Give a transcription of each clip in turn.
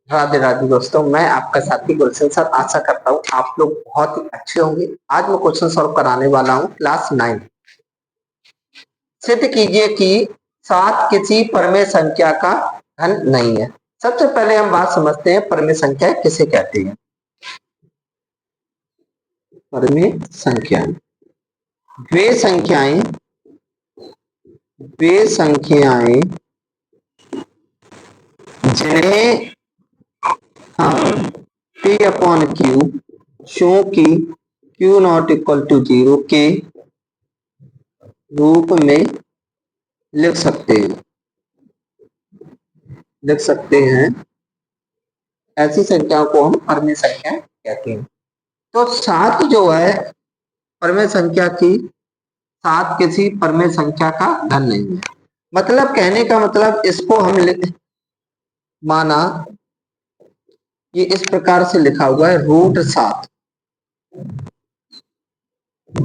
राधे राधे दोस्तों, मैं आपका साथी गुलशन सर। आशा करता हूँ आप लोग बहुत ही अच्छे होंगे। आज मैं क्वेश्चन सॉल्व कराने वाला हूँ क्लास 9। सिद्ध कीजिए कि 7 किसी परमेय संख्या का घन नहीं है। सबसे पहले हम बात समझते हैं परमेय संख्या किसे कहते हैं। परमेय संख्या वे संख्याएं जिन्हें हम P अपॉन Q चूंकि Q नॉट इक्वल टू 0 के रूप में लिख सकते हैं ऐसी संख्याओं को हम परमेय संख्या कहते हैं। तो 7 जो है परमेय संख्या की, 7 किसी परमेय संख्या का घन नहीं है। मतलब कहने का मतलब इसको हम माना ये इस प्रकार से लिखा हुआ है √7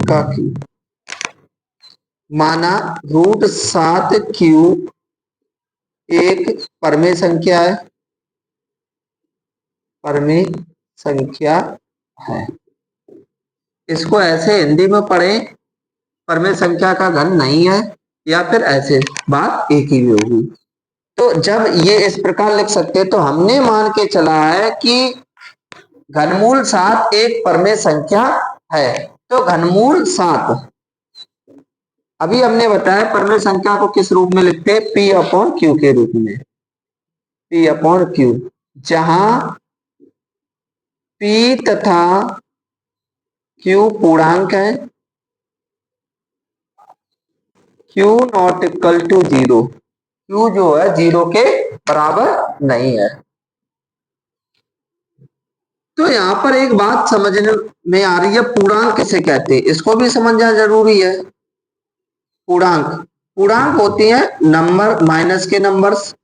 का क्यू, माना √7Q एक परमेय संख्या है, परमेय संख्या है। इसको ऐसे हिंदी में पढ़े परमेय संख्या का घन नहीं है, या फिर ऐसे, बात एक ही होगी। तो जब ये इस प्रकार लिख सकते हैं तो हमने मान के चला है कि घनमूल 7 एक परमेय संख्या है। तो घनमूल 7 अभी हमने बताया परमेय संख्या को किस रूप में लिखते हैं, P अपॉन Q के रूप में। P अपॉन Q, जहां P तथा Q पूर्णांक है, Q not equal to 0, Q जो है 0 के बराबर नहीं है। तो यहाँ पर एक बात समझने में आ रही है, पूर्णांक किसे कहते हैं, इसको भी समझना जरूरी है। पूर्णांक होती है नंबर, माइनस के नंबर्स,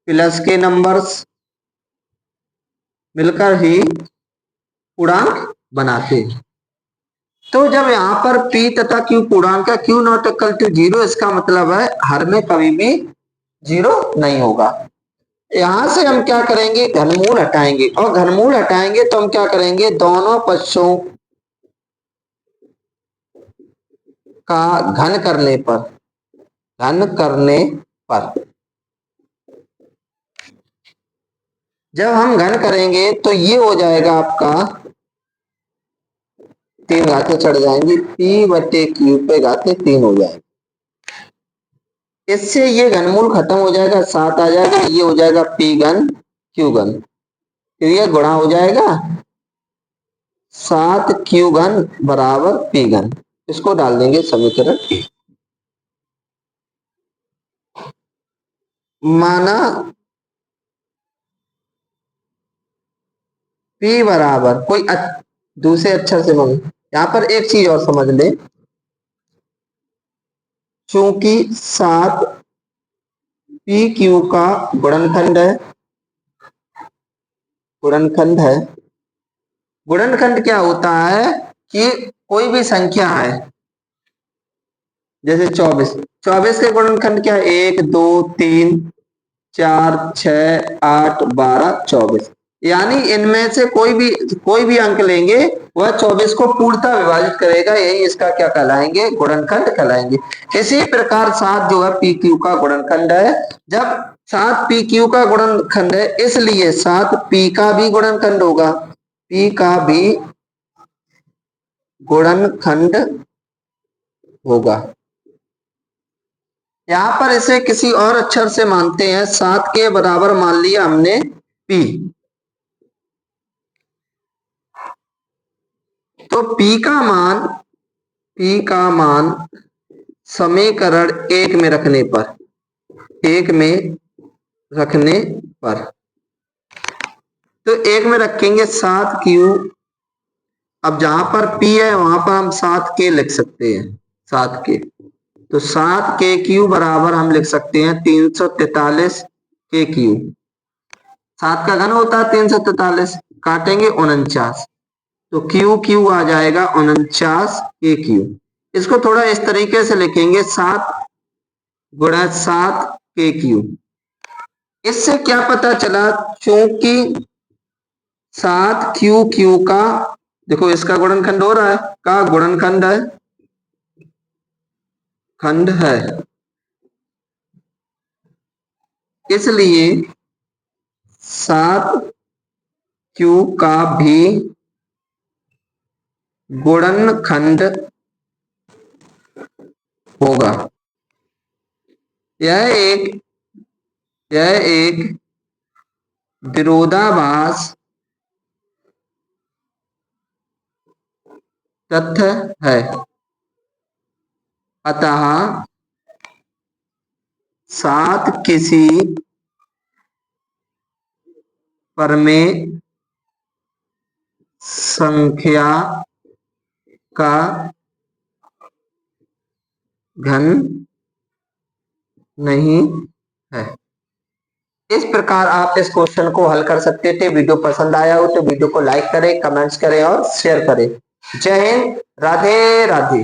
प्लस के नंबर्स मिलकर ही पूर्णांक बनाते हैं। तो जब यहाँ पर P तथा Q पूर्णांक है, Q नॉट इक्वल टू 0, इसका मतलब है हर में कभी भी 0 नहीं होगा। यहां से हम क्या करेंगे, घनमूल हटाएंगे, और घनमूल हटाएंगे तो हम क्या करेंगे, दोनों पक्षों का घन करने पर जब हम घन करेंगे तो ये हो जाएगा आपका 3 घातें चढ़ जाएंगी, P/Q पे घातें 3 हो जाएंगी। इससे ये घनमूल खत्म हो जाएगा, 7 आ जाएगा, ये हो जाएगा P घन Q घन, तो ये गुणा हो जाएगा 7Q घन बराबर P घन। इसको डाल देंगे समीकरण 1। माना P बराबर कोई दूसरे अक्षर से मांगे। यहाँ पर एक चीज और समझ ले, चूंकि 7 PQ का गुणनखंड है, गुणनखंड क्या होता है कि कोई भी संख्या है, जैसे 24 के गुणनखंड क्या है, 1 2 3 4 6 8 12 24, यानी इनमें से कोई भी अंक लेंगे वह 24 को पूर्णतः विभाजित करेगा, यही इसका क्या कहलाएंगे, गुणनखंड कहलाएंगे। इसी प्रकार 7 जो है PQ का गुणनखंड है। जब 7 PQ का गुणनखंड है, इसलिए 7 P का भी गुणनखंड होगा, P का भी गुणनखंड होगा। यहां पर इसे किसी और अक्षर से मानते हैं, 7 के बराबर मान लिया हमने P। तो P का मान समीकरण 1 में रखने पर तो 1 में रखेंगे 7Q। अब जहां पर P है वहां पर हम 7K लिख सकते हैं, 7K। तो 7KQ बराबर हम लिख सकते हैं 343 KQ। 7 का घन होता है 343, काटेंगे 49, तो QQ आ जाएगा 49 KQ। इसको थोड़ा इस तरीके से लिखेंगे, 7 गुणा 7 KQ। इससे क्या पता चला, चूंकि 7 क्यू क्यू का, देखो इसका गुणनखंड हो रहा है, का गुणनखंड है, खंड है, इसलिए 7 क्यू का भी गुणनखंड होगा। यह एक विरोधाभास तथ्य है। अतः 7 किसी परमेय संख्या का घन नहीं है। इस प्रकार आप इस क्वेश्चन को हल कर सकते थे। वीडियो पसंद आया हो तो वीडियो को लाइक करें, कमेंट्स करें और शेयर करें। जय हिंद, राधे राधे।